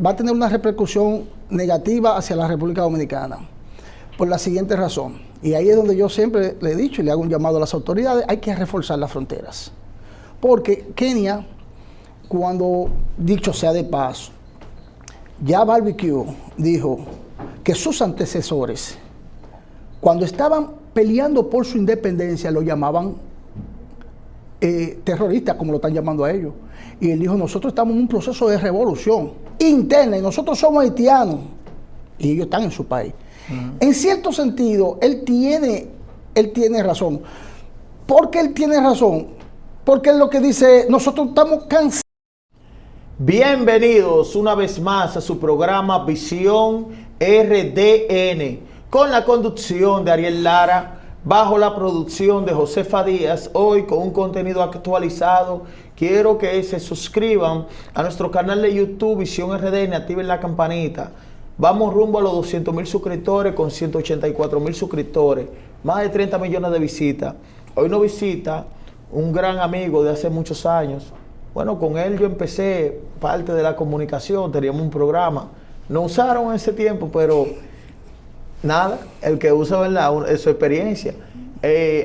va a tener una repercusión negativa hacia la República Dominicana, por la siguiente razón. Y ahí es donde yo siempre le he dicho y le hago un llamado a las autoridades: hay que reforzar las fronteras. Porque Kenia, cuando, dicho sea de paso, ya Barbecue dijo que sus antecesores, cuando estaban peleando por su independencia, lo llamaban terroristas, como lo están llamando a ellos. Y él dijo: nosotros estamos en un proceso de revolución interna y nosotros somos haitianos. Y ellos están en su país. En cierto sentido, él tiene razón. ¿Por qué él tiene razón? Porque es lo que dice: nosotros estamos cansados. Bienvenidos una vez más a su programa Visión RDN, con la conducción de Ariel Lara, bajo la producción de Josefa Díaz. Hoy con un contenido actualizado. Quiero que se suscriban a nuestro canal de YouTube Visión RDN, activen la campanita. Vamos rumbo a los 200,000 suscriptores con 184,000 suscriptores, más de 30 millones de visitas. Hoy nos visita un gran amigo de hace muchos años. Bueno, con él yo empecé parte de la comunicación, teníamos un programa. No usaron en ese tiempo, pero nada, el que usa, ¿verdad?, es su experiencia.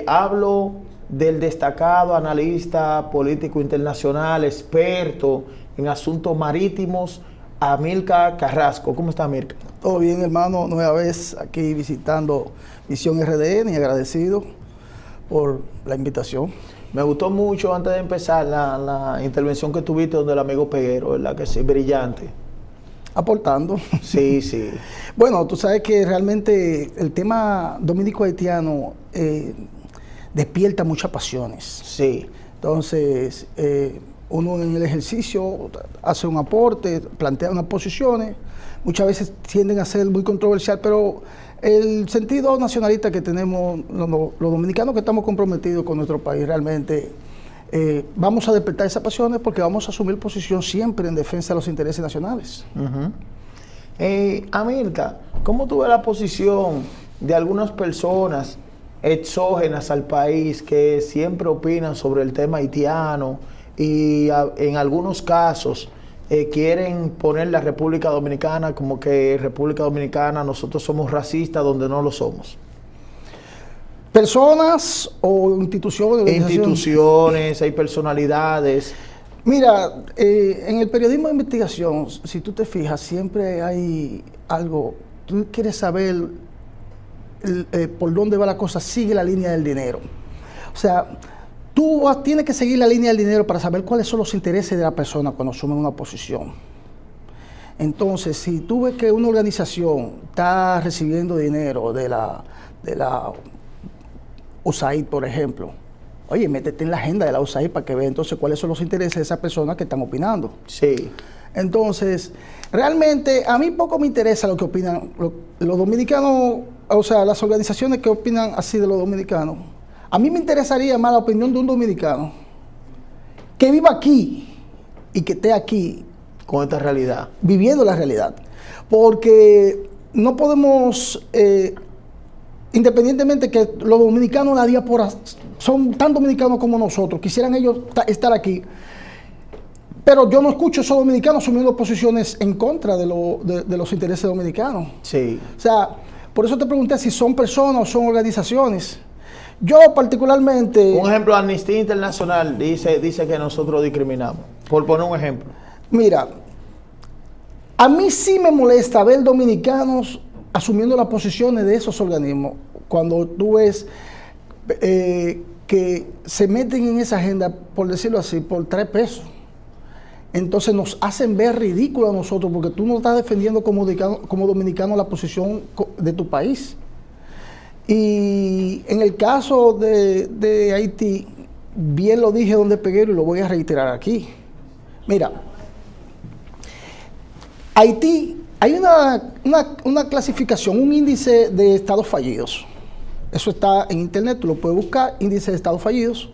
Hablo del destacado analista político internacional, experto en asuntos marítimos, Amílcar Carrasco. ¿Cómo está, Amílcar? Todo bien, hermano. Nueva vez aquí visitando Visión RDN y agradecido por la invitación. Me gustó mucho, antes de empezar, la intervención que tuviste donde el amigo Peguero, ¿verdad? Que sí, brillante. Aportando. Sí, sí. Bueno, tú sabes que realmente el tema dominico-haitiano despierta muchas pasiones. Sí. Entonces, uno en el ejercicio hace un aporte, plantea unas posiciones, muchas veces tienden a ser muy controversial, pero el sentido nacionalista que tenemos los dominicanos, que estamos comprometidos con nuestro país, realmente vamos a despertar esas pasiones, porque vamos a asumir posición siempre en defensa de los intereses nacionales. Amílcar, ¿cómo tú ves la posición de algunas personas exógenas al país que siempre opinan sobre el tema haitiano y en algunos casos quieren poner la República Dominicana como que República Dominicana, nosotros somos racistas donde no lo somos? ¿Personas o instituciones? Instituciones, hay personalidades. Mira, en el periodismo de investigación, si tú te fijas, siempre hay algo. Tú quieres saber por dónde va la cosa, sigue la línea del dinero. O sea, tú tienes que seguir la línea del dinero para saber cuáles son los intereses de la persona cuando asume una posición. Entonces, si tú ves que una organización está recibiendo dinero de la USAID, por ejemplo, oye, métete en la agenda de la USAID para que vea entonces cuáles son los intereses de esas personas que están opinando. Sí. Entonces, realmente a mí poco me interesa lo que opinan los dominicanos, o sea, las organizaciones que opinan así de los dominicanos. A mí me interesaría más la opinión de un dominicano que viva aquí y que esté aquí Con esta realidad. viviendo la realidad. Porque no podemos, independientemente que los dominicanos, la diáspora, son tan dominicanos como nosotros, quisieran ellos estar aquí, pero yo no escucho a esos dominicanos asumiendo posiciones en contra de los intereses dominicanos. Sí. O sea, por eso te pregunté si son personas o son organizaciones. Yo particularmente... Un ejemplo, Amnistía Internacional dice que nosotros discriminamos, por poner un ejemplo. Mira, a mí sí me molesta ver dominicanos asumiendo las posiciones de esos organismos, cuando tú ves que se meten en esa agenda, por decirlo así, por 3 pesos. Entonces nos hacen ver ridículos a nosotros, porque tú no estás defendiendo como dominicano la posición de tu país. Y en el caso de Haití, bien lo dije donde Peguero y lo voy a reiterar aquí. Mira, Haití, hay una clasificación, un índice de estados fallidos. Eso está en internet, tú lo puedes buscar, índice de estados fallidos.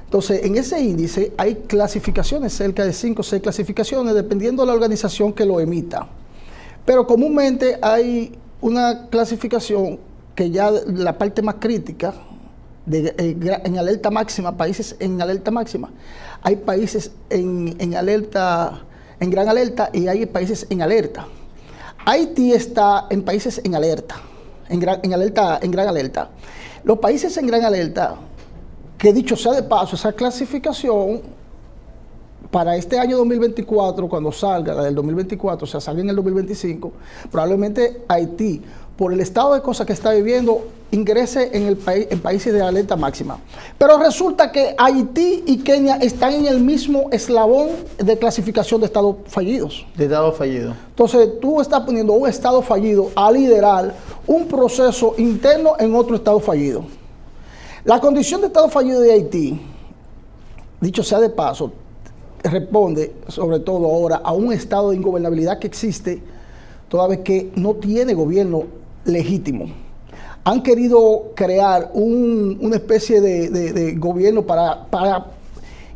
Entonces, en ese índice hay clasificaciones, cerca de 5 o 6 clasificaciones, dependiendo de la organización que lo emita. Pero comúnmente hay una clasificación que ya la parte más crítica, en alerta máxima, países en alerta máxima. Hay países en alerta en gran alerta y hay países en alerta. Haití está en países en alerta, en gran alerta. Los países en gran alerta, que dicho sea de paso, esa clasificación para este año 2024, cuando salga, la del 2024, o sea, salga en el 2025, probablemente Haití, por el estado de cosas que está viviendo, ingrese en países de alerta máxima. Pero resulta que Haití y Kenia están en el mismo eslabón de clasificación de estados fallidos. De estados fallidos. Entonces, tú estás poniendo un estado fallido a liderar un proceso interno en otro estado fallido. La condición de estado fallido de Haití, dicho sea de paso, responde sobre todo ahora a un estado de ingobernabilidad que existe toda vez que no tiene gobierno legítimo. Han querido crear una especie de gobierno para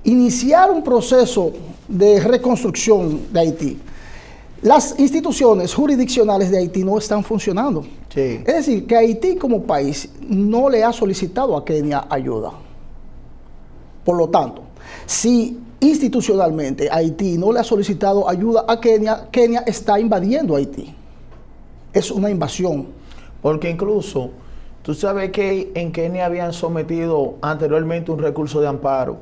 iniciar un proceso de reconstrucción de Haití. Las instituciones jurisdiccionales de Haití no están funcionando. Sí. Es decir, que Haití como país no le ha solicitado a Kenia ayuda. Por lo tanto, si institucionalmente Haití no le ha solicitado ayuda a Kenia, Kenia está invadiendo Haití. Es una invasión. Porque incluso, tú sabes que en Kenia habían sometido anteriormente un recurso de amparo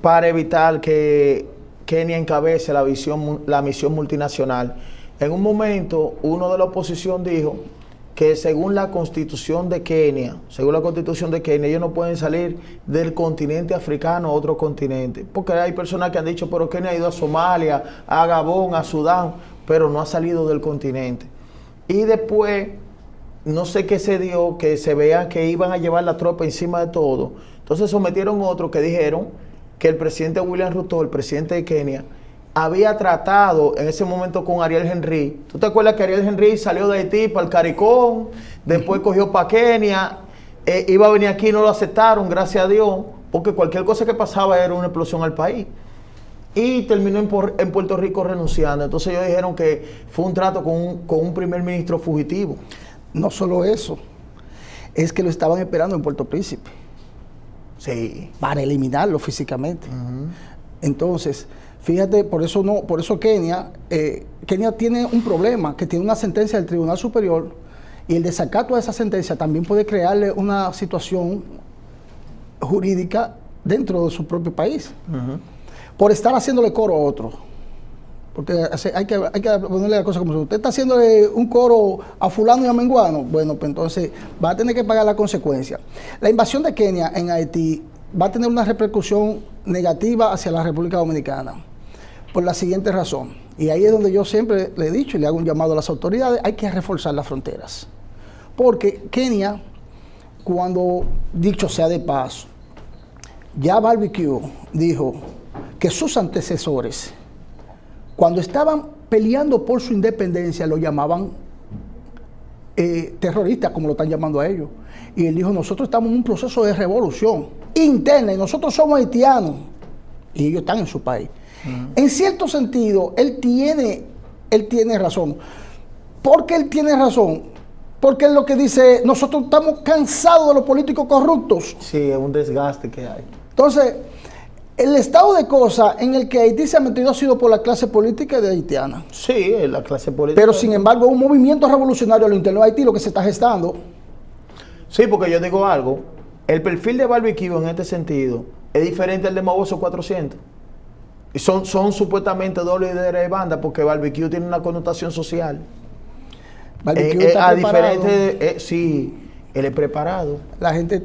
para evitar que Kenia encabece la misión multinacional. En un momento, uno de la oposición dijo que según la constitución de Kenia, ellos no pueden salir del continente africano a otro continente. Porque hay personas que han dicho, pero Kenia ha ido a Somalia, a Gabón, a Sudán, pero no ha salido del continente. Y después, no sé qué se dio, que se vean que iban a llevar la tropa encima de todo. Entonces sometieron otro que dijeron que el presidente William Ruto, el presidente de Kenia, había tratado en ese momento con Ariel Henry. ¿Tú te acuerdas que Ariel Henry salió de Haití para el CARICOM, después cogió para Kenia, iba a venir aquí y no lo aceptaron, gracias a Dios, porque cualquier cosa que pasaba era una explosión al país? Y terminó en Puerto Rico renunciando. Entonces ellos dijeron que fue un trato con un primer ministro fugitivo. No solo eso, es que lo estaban esperando en Puerto Príncipe. Sí. Para eliminarlo físicamente. Entonces, fíjate, por eso Kenia tiene un problema, que tiene una sentencia del Tribunal Superior, y el desacato de esa sentencia también puede crearle una situación jurídica dentro de su propio país. Por estar haciéndole coro a otro. Porque hay que ponerle la cosa como si usted está haciéndole un coro a fulano y a menguano, bueno, pues entonces va a tener que pagar la consecuencia. La invasión de Kenia en Haití va a tener una repercusión negativa hacia la República Dominicana, por la siguiente razón. Y ahí es donde yo siempre le he dicho y le hago un llamado a las autoridades, hay que reforzar las fronteras. Porque Kenia, cuando, dicho sea de paso, ya Barbecue dijo que sus antecesores, cuando estaban peleando por su independencia, lo llamaban terroristas, como lo están llamando a ellos. Y él dijo, nosotros estamos en un proceso de revolución interna y nosotros somos haitianos. Y ellos están en su país. En cierto sentido, él tiene razón. ¿Por qué él tiene razón? Porque es lo que dice, nosotros estamos cansados de los políticos corruptos. Sí, es un desgaste que hay. Entonces, el estado de cosas en el que Haití se ha metido ha sido por la clase política de haitiana. Sí, la clase política. Pero sin embargo, un movimiento revolucionario a lo interno de Haití, lo que se está gestando. Sí, porque yo digo algo, el perfil de Barbecue en este sentido es diferente al de Maboso 400. Y son supuestamente dos líderes de banda, porque Barbecue tiene una connotación social. Barbecue está diferente, sí. Él es preparado. La gente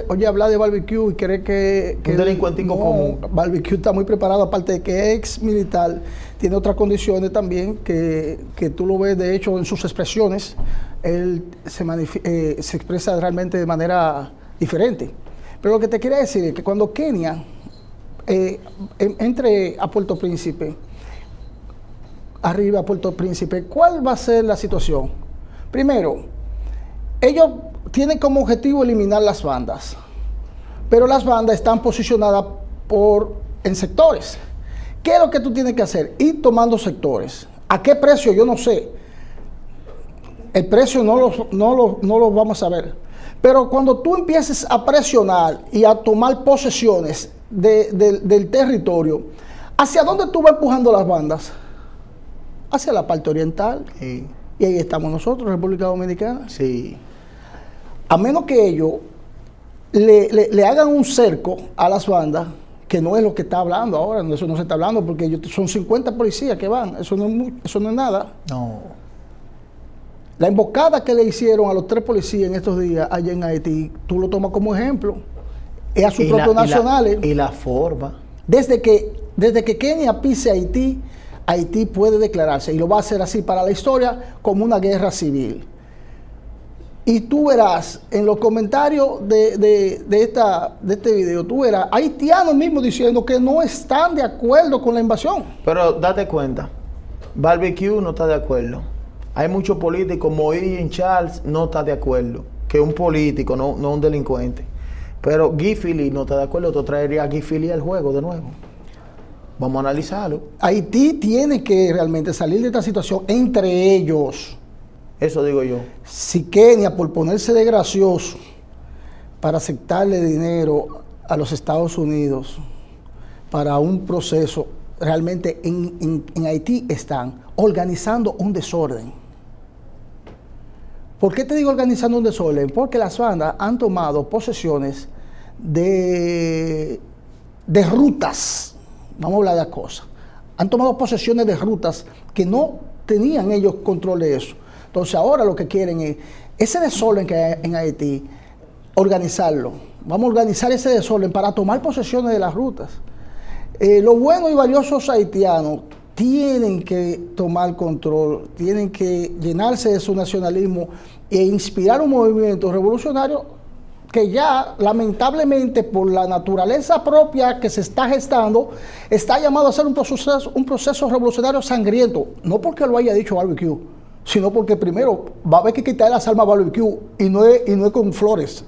oye hablar de Barbecue y cree que un delincuentico común. Barbecue está muy preparado, aparte de que es ex militar, tiene otras condiciones también que tú lo ves, de hecho, en sus expresiones. Él se expresa realmente de manera diferente. Pero lo que te quería decir es que cuando Kenia entre a Puerto Príncipe, arriba a Puerto Príncipe, ¿cuál va a ser la situación? Primero, ellos tienen como objetivo eliminar las bandas, pero las bandas están posicionadas en sectores. ¿Qué es lo que tú tienes que hacer? Ir tomando sectores. ¿A qué precio? Yo no sé. El precio no lo vamos a ver. Pero cuando tú empieces a presionar y a tomar posesiones del territorio, ¿Hacia dónde tú vas empujando las bandas? Hacia la parte oriental. Sí. Y ahí estamos nosotros, República Dominicana. Sí. A menos que ellos le hagan un cerco a las bandas, que no es lo que está hablando ahora, eso no se está hablando, porque son 50 policías que van, eso no es nada. No. La emboscada que le hicieron a los 3 policías en estos días allá en Haití, tú lo tomas como ejemplo, es a sus propios nacionales. Y la forma. Desde que Kenia pise Haití, Haití puede declararse, y lo va a hacer así para la historia, como una guerra civil. Y tú verás en los comentarios de este video, tú verás haitianos mismos diciendo que no están de acuerdo con la invasión. Pero date cuenta, Barbecue no está de acuerdo. Hay muchos políticos, Moïse Charles no está de acuerdo, que es un político, no un delincuente. Pero Guy Philippe no está de acuerdo, tú traerías a Guy Philippe al juego de nuevo. Vamos a analizarlo. Haití tiene que realmente salir de esta situación entre ellos. Eso digo yo. Si Kenia, por ponerse de gracioso, para aceptarle dinero a los Estados Unidos para un proceso, realmente en Haití están organizando un desorden. ¿Por qué te digo organizando un desorden? Porque las bandas han tomado posesiones de rutas. Vamos a hablar de las cosas. Han tomado posesiones de rutas que no tenían ellos control de eso. Entonces ahora lo que quieren es ese desorden que hay en Haití, organizarlo. Vamos a organizar ese desorden para tomar posesiones de las rutas. Los buenos y valiosos haitianos tienen que tomar control, tienen que llenarse de su nacionalismo e inspirar un movimiento revolucionario que ya, lamentablemente, por la naturaleza propia que se está gestando, está llamado a ser un proceso revolucionario sangriento. No porque lo haya dicho Barbecue, sino porque primero va a haber que quitar las armas a Barbecue y no es con flores.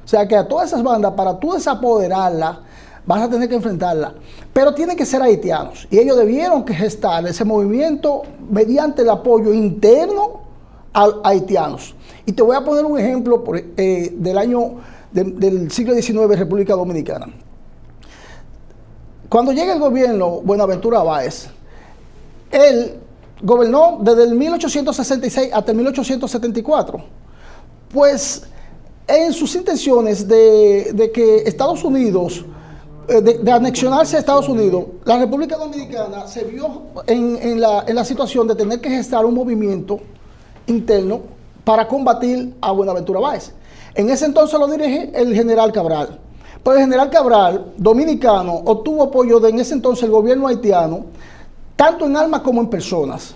O sea que a todas esas bandas, para tú desapoderarlas, vas a tener que enfrentarlas. Pero tienen que ser haitianos. Y ellos debieron que gestar ese movimiento mediante el apoyo interno a haitianos. Y te voy a poner un ejemplo del siglo XIX, República Dominicana. Cuando llega el gobierno Buenaventura Báez, él gobernó desde el 1866 hasta el 1874. Pues en sus intenciones de que Estados Unidos, de anexionarse a Estados Unidos, la República Dominicana se vio en la situación de tener que gestar un movimiento interno para combatir a Buenaventura Báez. En ese entonces lo dirige el general Cabral. Pero el general Cabral, dominicano, obtuvo apoyo de en ese entonces el gobierno haitiano, tanto en armas como en personas.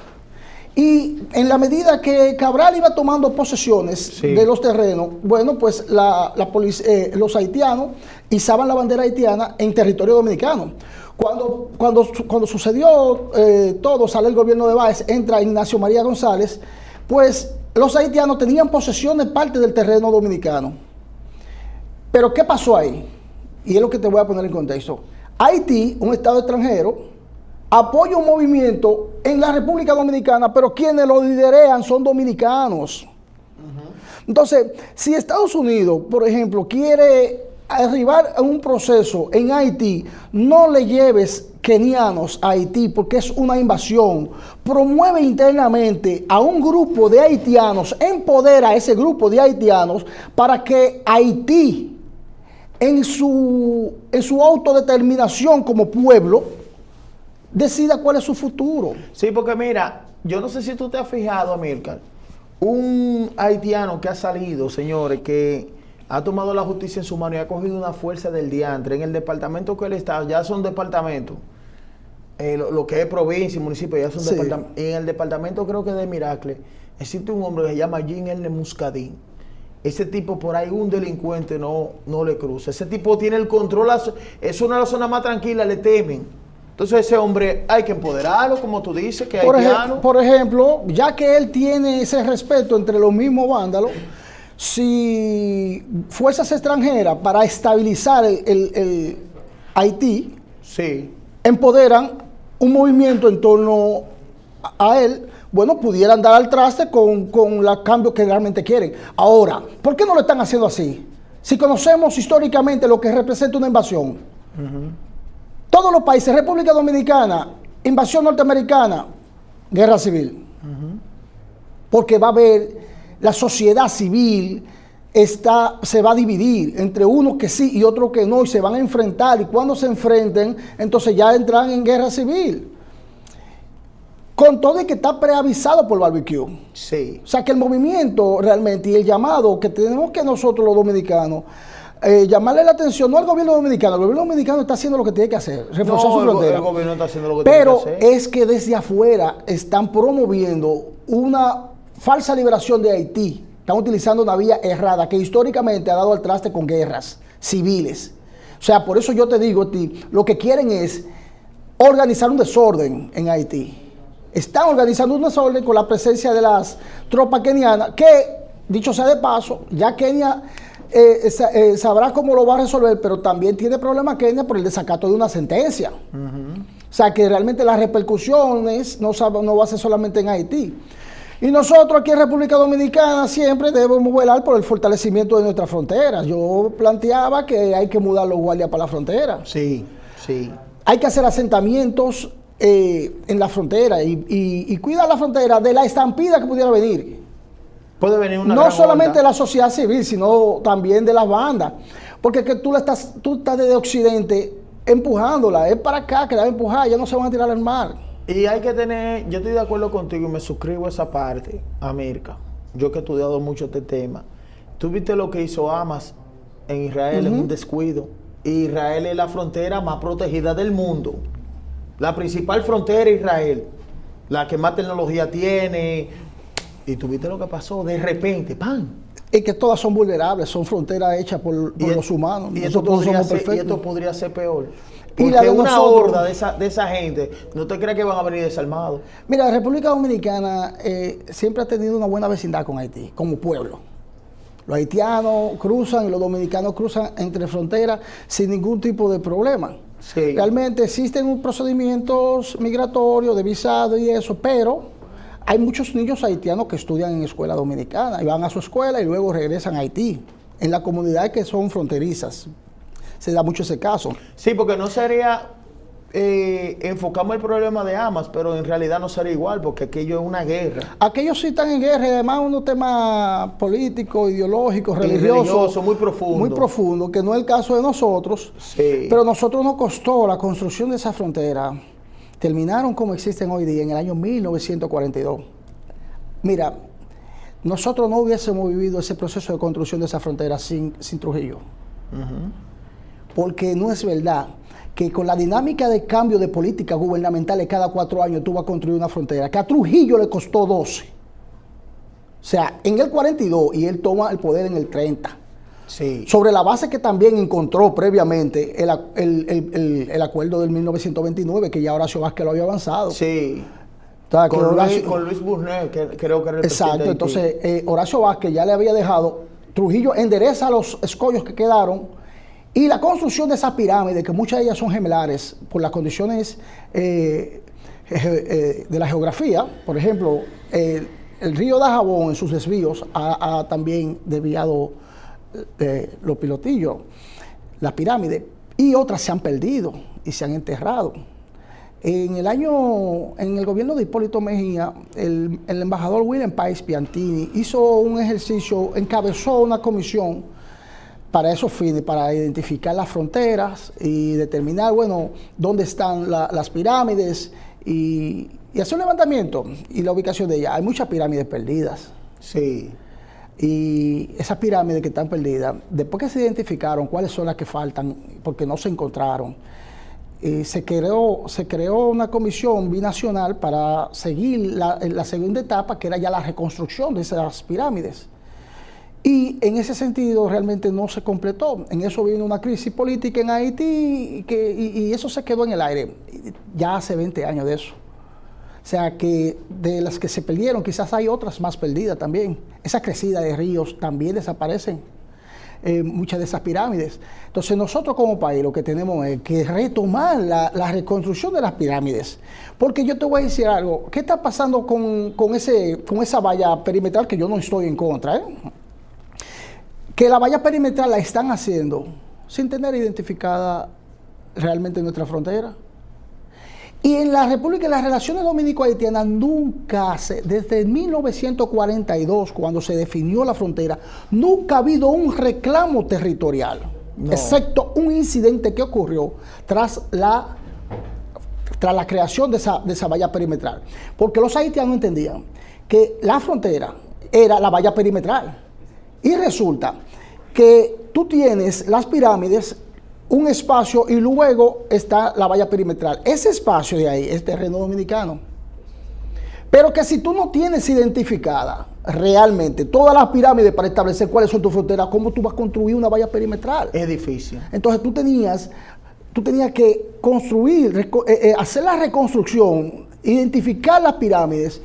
Y en la medida que Cabral iba tomando posesiones de los terrenos, bueno, pues los haitianos izaban la bandera haitiana en territorio dominicano. Cuando sucedió todo, sale el gobierno de Báez, entra Ignacio María González, pues los haitianos tenían posesiones parte del terreno dominicano. Pero ¿qué pasó ahí? Y es lo que te voy a poner en contexto. Haití, un estado extranjero, apoya un movimiento en la República Dominicana, pero quienes lo liderean son dominicanos. Entonces, si Estados Unidos, por ejemplo, quiere arribar a un proceso en Haití, no le lleves kenianos a Haití porque es una invasión. Promueve internamente a un grupo de haitianos, empodera a ese grupo de haitianos para que Haití, en su autodeterminación como pueblo, decida cuál es su futuro. Sí, porque mira, yo no sé si tú te has fijado, Amílcar, un haitiano que ha salido, señores, que ha tomado la justicia en su mano y ha cogido una fuerza del diantre. En el departamento que él está, ya son departamentos. Lo que es provincia y municipio ya son departamentos. En el departamento, creo que de Miracle, existe un hombre que se llama Jean Ernest Muscadín. Ese tipo por ahí, un delincuente no le cruza. Ese tipo tiene el control, es una de las zonas más tranquilas, le temen. Entonces ese hombre hay que empoderarlo, como tú dices, que haitiano. Por ejemplo, ya que él tiene ese respeto entre los mismos vándalos, si fuerzas extranjeras para estabilizar el Haití, empoderan un movimiento en torno a él, bueno, pudieran dar al traste con los cambios que realmente quieren. Ahora, ¿por qué no lo están haciendo así? Si conocemos históricamente lo que representa una invasión. Todos los países, República Dominicana, invasión norteamericana, guerra civil. Porque va a haber, la sociedad civil se va a dividir entre unos que sí y otros que no, y se van a enfrentar, y cuando se enfrenten, entonces ya entran en guerra civil. Con todo y que está preavisado por barbecue. Sí. O sea que el movimiento realmente y el llamado que tenemos que nosotros los dominicanos, llamarle la atención, no al gobierno dominicano, el gobierno dominicano está haciendo lo que tiene que hacer, reforzar su frontera. El gobierno está haciendo lo que Pero tiene que hacer. es que desde afuera están promoviendo una falsa liberación de Haití. Están utilizando una vía errada que históricamente ha dado al traste con guerras civiles. O sea, por eso yo te digo a ti, lo que quieren es organizar un desorden en Haití. Están organizando un desorden con la presencia de las tropas kenianas, que, dicho sea de paso, ya Kenia sabrá cómo lo va a resolver, pero también tiene problemas Kenia por el desacato de una sentencia. O sea, que realmente las repercusiones no va a ser solamente en Haití. Y nosotros aquí en República Dominicana siempre debemos velar por el fortalecimiento de nuestras fronteras. Yo planteaba que hay que mudar los guardias para la frontera. Sí, sí. Hay que hacer asentamientos en la frontera y cuidar la frontera de la estampida que pudiera venir. Puede venir una no gran solamente onda. de la sociedad civil, sino también de las bandas. Porque que tú estás desde Occidente empujándola, es para acá que la va a empujar, ya no se van a tirar al mar. Y hay que tener, yo estoy de acuerdo contigo y me suscribo a esa parte, América. Yo que he estudiado mucho este tema. Tú viste lo que hizo Hamas en Israel en un descuido. Israel es la frontera más protegida del mundo. La principal frontera es Israel. La que más tecnología tiene. Y tú viste lo que pasó de repente, ¡pam! Y que todas son vulnerables, son fronteras hechas por los humanos. Y esto, Nosotros no somos y perfectos. esto podría ser peor. Y Porque la de una nosotros, horda de esa gente, no te creas que van a venir desarmados. Mira, la República Dominicana siempre ha tenido una buena vecindad con Haití, como pueblo. Los haitianos cruzan y los dominicanos cruzan entre fronteras sin ningún tipo de problema. Sí. Realmente existen procedimientos migratorios, de visado y eso, pero hay muchos niños haitianos que estudian en escuela dominicana y van a su escuela y luego regresan a Haití, en las comunidades que son fronterizas. Se da mucho ese caso. Sí, porque no sería, enfocamos el problema de Hamas, pero en realidad no sería igual, porque aquello es una guerra. Aquellos sí están en guerra, y además unos temas políticos, ideológicos, religiosos. Muy profundo. Muy profundo, que no es el caso de nosotros. Sí. Pero a nosotros nos costó la construcción de esa frontera. Terminaron como existen hoy día, en el año 1942. Mira, nosotros no hubiésemos vivido ese proceso de construcción de esa frontera sin Trujillo. Porque no es verdad que con la dinámica de cambio de políticas gubernamentales cada 4 años tú vas a construir una frontera, que a Trujillo le costó 12. O sea, en el 42 y él toma el poder en el 30. Sí. Sobre la base que también encontró previamente el acuerdo del 1929, que ya Horacio Vázquez lo había avanzado. Sí. Entonces, Con Luis Burnet, que creo que era el exacto, presidente. entonces Horacio Vázquez ya le había dejado, Trujillo endereza los escollos que quedaron. Y la construcción de esas pirámides, que muchas de ellas son gemelares por las condiciones de la geografía, por ejemplo, el río Dajabón en sus desvíos ha también desviado los pilotillos, las pirámides, y otras se han perdido y se han enterrado. En el gobierno de Hipólito Mejía, el embajador William Páez Piantini hizo un ejercicio, encabezó una comisión para esos fines, para identificar las fronteras y determinar, bueno, dónde están las pirámides y hacer un levantamiento y la ubicación de ellas. Hay muchas pirámides perdidas. Sí. Y esas pirámides que están perdidas, después que se identificaron cuáles son las que faltan, porque no se encontraron, se creó una comisión binacional para seguir la segunda etapa, que era ya la reconstrucción de esas pirámides. Y en ese sentido realmente no se completó. En eso vino una crisis política en Haití y eso se quedó en el aire. Ya hace 20 años de eso. O sea que de las que se perdieron, quizás hay otras más perdidas también. Esa crecida de ríos también desaparecen. Muchas de esas pirámides. Entonces nosotros como país lo que tenemos es que retomar la reconstrucción de las pirámides. Porque yo te voy a decir algo. ¿Qué está pasando con esa valla perimetral que yo no estoy en contra? Que la valla perimetral la están haciendo sin tener identificada realmente nuestra frontera. Y en la República, en las relaciones dominico-haitianas, nunca, desde 1942, cuando se definió la frontera, nunca ha habido un reclamo territorial, excepto un incidente que ocurrió tras la creación de esa valla perimetral. Porque los haitianos entendían que la frontera era la valla perimetral. Y resulta que tú tienes las pirámides, un espacio, y luego está la valla perimetral. Ese espacio de ahí es terreno dominicano. Pero que si tú no tienes identificada realmente todas las pirámides para establecer cuáles son tus fronteras, ¿cómo tú vas a construir una valla perimetral? Es difícil. Entonces tú tenías que construir, hacer la reconstrucción, identificar las pirámides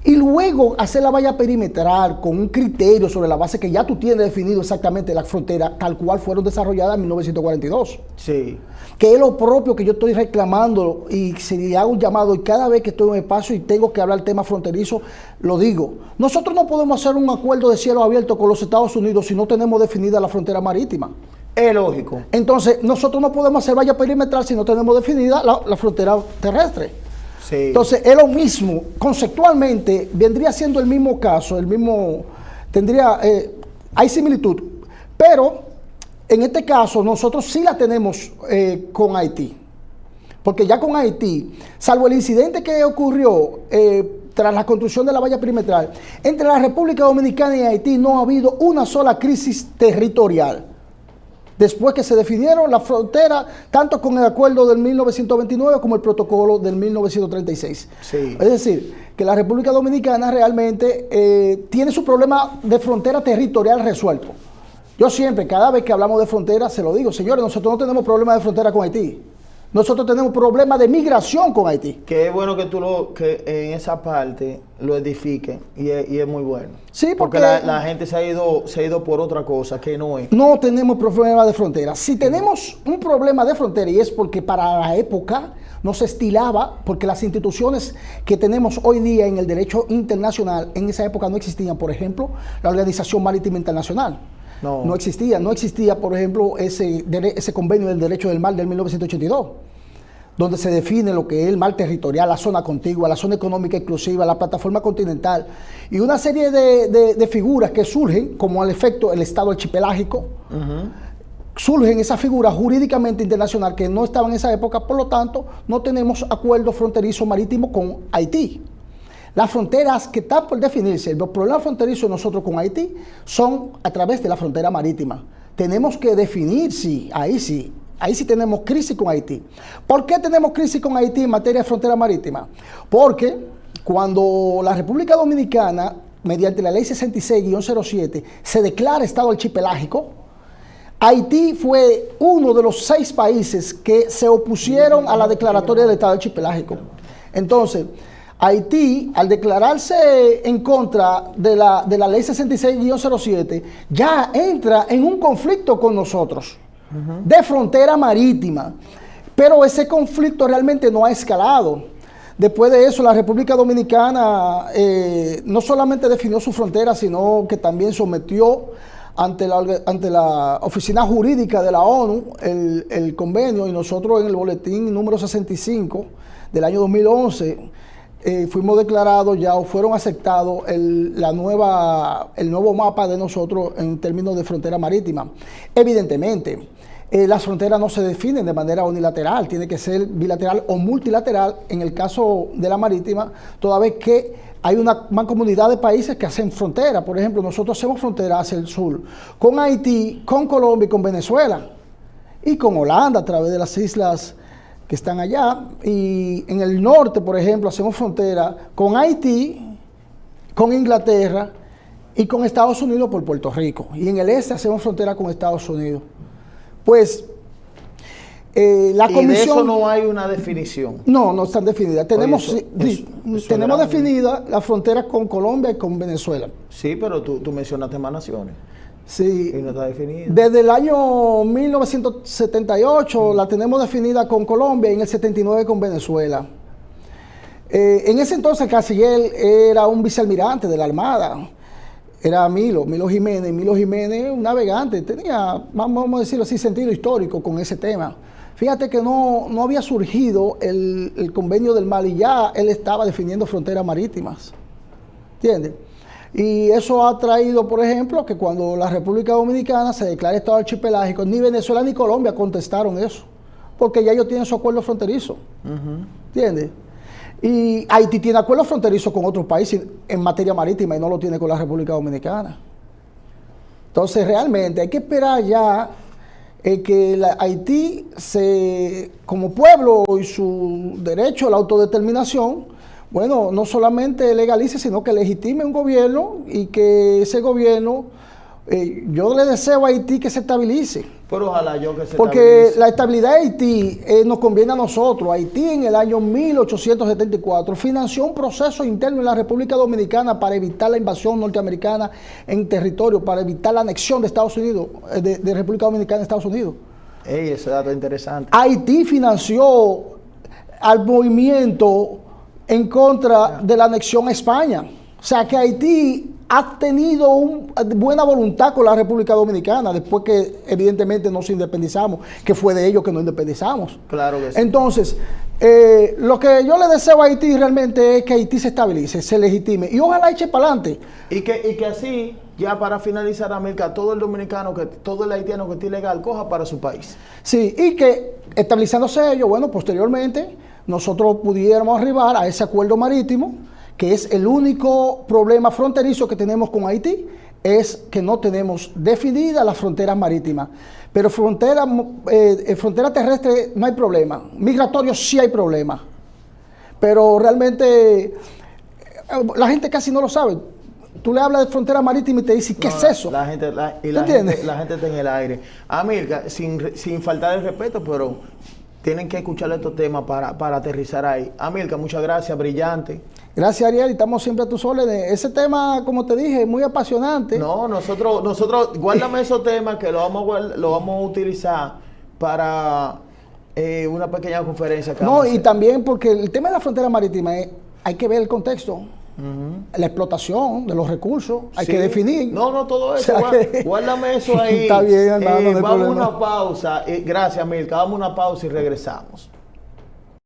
y luego hacer la valla perimetral con un criterio sobre la base que ya tú tienes definido exactamente las fronteras tal cual fueron desarrolladas en 1942. Sí. Que es lo propio que yo estoy reclamando, y si hago un llamado y cada vez que estoy en el espacio y tengo que hablar del tema fronterizo, lo digo. Nosotros no podemos hacer un acuerdo de cielo abierto con los Estados Unidos si no tenemos definida la frontera marítima. Es lógico. Entonces, nosotros no podemos hacer valla perimetral si no tenemos definida la frontera terrestre. Sí. Entonces, es lo mismo, conceptualmente vendría siendo el mismo caso, hay similitud, pero en este caso nosotros sí la tenemos con Haití, porque ya con Haití, salvo el incidente que ocurrió tras la construcción de la valla perimetral, entre la República Dominicana y Haití no ha habido una sola crisis territorial. Después que se definieron la frontera, tanto con el acuerdo del 1929 como el protocolo del 1936. Sí. Es decir, que la República Dominicana realmente tiene su problema de frontera territorial resuelto. Yo siempre, cada vez que hablamos de frontera, se lo digo, señores, nosotros no tenemos problema de frontera con Haití. Nosotros tenemos problemas de migración con Haití. Que es bueno que que en esa parte lo edifique y es muy bueno. Sí, porque la gente se ha ido por otra cosa que no es. No tenemos problema de frontera. Si tenemos un problema de frontera, y es porque para la época no se estilaba, porque las instituciones que tenemos hoy día en el derecho internacional, en esa época no existían. Por ejemplo, la Organización Marítima Internacional. No existía, por ejemplo, ese convenio del derecho del mar del 1982, donde se define lo que es el mar territorial, la zona contigua, la zona económica exclusiva, la plataforma continental, y una serie de figuras que surgen, como al efecto el Estado archipelágico. Surgen esas figuras jurídicamente internacional que no estaban en esa época, por lo tanto, no tenemos acuerdo fronterizo marítimo con Haití. Las fronteras que están por definirse, los problemas fronterizos nosotros con Haití son a través de la frontera marítima. Tenemos que definir, ahí sí tenemos crisis con Haití. ¿Por qué tenemos crisis con Haití en materia de frontera marítima? Porque cuando la República Dominicana, mediante la ley 66-07, se declara estado archipelágico, Haití fue uno de los 6 países que se opusieron a la declaratoria del estado archipelágico. Entonces, Haití, al declararse en contra de la ley 66-07, ya entra en un conflicto con nosotros de frontera marítima. Pero ese conflicto realmente no ha escalado. Después de eso, la República Dominicana no solamente definió su frontera, sino que también sometió ante la Oficina Jurídica de la ONU el convenio, y nosotros en el boletín número 65 del año 2011 fuimos declarados ya, o fueron aceptados el nuevo mapa de nosotros en términos de frontera marítima. Evidentemente, las fronteras no se definen de manera unilateral, tiene que ser bilateral o multilateral. En el caso de la marítima, toda vez que hay una mancomunidad de países que hacen frontera. Por ejemplo, nosotros hacemos frontera hacia el sur con Haití, con Colombia y con Venezuela, y con Holanda a través de las islas que están allá. Y en el norte, por ejemplo, hacemos frontera con Haití, con Inglaterra y con Estados Unidos por Puerto Rico. Y en el este hacemos frontera con Estados Unidos. Pues la comisión... ¿Y de eso no hay una definición? No están definidas. Tenemos definida la frontera con Colombia y con Venezuela. Sí, pero tú mencionaste más naciones. Sí. Y no está definida. Desde el año 1978 la tenemos definida con Colombia y en el 79 con Venezuela. En ese entonces el canciller era un vicealmirante de la Armada. Era Milo Jiménez. Milo Jiménez, un navegante, tenía, vamos a decirlo así, sentido histórico con ese tema. Fíjate que no había surgido el convenio del mar y ya él estaba definiendo fronteras marítimas. ¿Entiendes? Y eso ha traído, por ejemplo, que cuando la República Dominicana se declara estado archipelágico, ni Venezuela ni Colombia contestaron eso, porque ya ellos tienen su acuerdo fronterizo. ¿Entiendes? Y Haití tiene acuerdos fronterizos con otros países en materia marítima y no lo tiene con la República Dominicana. Entonces, realmente hay que esperar ya que Haití, como pueblo y su derecho a la autodeterminación, bueno, no solamente legalice, sino que legitime un gobierno y que ese gobierno, yo le deseo a Haití que se estabilice. Pero ojalá yo que se Porque estabilice. la estabilidad de Haití nos conviene a nosotros. Haití en el año 1874 financió un proceso interno en la República Dominicana para evitar la invasión norteamericana en territorio, para evitar la anexión de Estados Unidos, de República Dominicana a Estados Unidos. Ey, ese dato es interesante. Haití financió al movimiento en contra de la anexión a España. O sea que Haití ha tenido buena voluntad con la República Dominicana después que evidentemente nos independizamos, que fue de ellos que nos independizamos. Claro que sí. Entonces, lo que yo le deseo a Haití realmente es que Haití se estabilice, se legitime y ojalá eche para adelante. Y que así, ya para finalizar, Amílcar, todo el dominicano, todo el haitiano que esté ilegal, coja para su país. Sí, y que estabilizándose ellos, bueno, posteriormente nosotros pudiéramos arribar a ese acuerdo marítimo, que es el único problema fronterizo que tenemos con Haití, es que no tenemos definidas las fronteras marítimas. Pero frontera terrestre no hay problema. Migratorio sí hay problema. Pero realmente la gente casi no lo sabe. Tú le hablas de frontera marítima y te dice, ¿qué es eso? La gente está en el aire. Amílcar, sin faltar el respeto, pero tienen que escuchar estos temas para aterrizar ahí. Amílcar, muchas gracias, brillante. Gracias, Ariel, y estamos siempre a tus órdenes. Ese tema, como te dije, es muy apasionante. No, nosotros guárdame esos temas que lo vamos a utilizar para una pequeña conferencia. No, y también porque el tema de la frontera marítima hay que ver el contexto. La explotación de los recursos, hay que definir. No, todo eso. O sea guárdame eso ahí. Está bien, hermano, no hay vamos a problema. una pausa. Gracias, Amílcar. Vamos a una pausa y regresamos.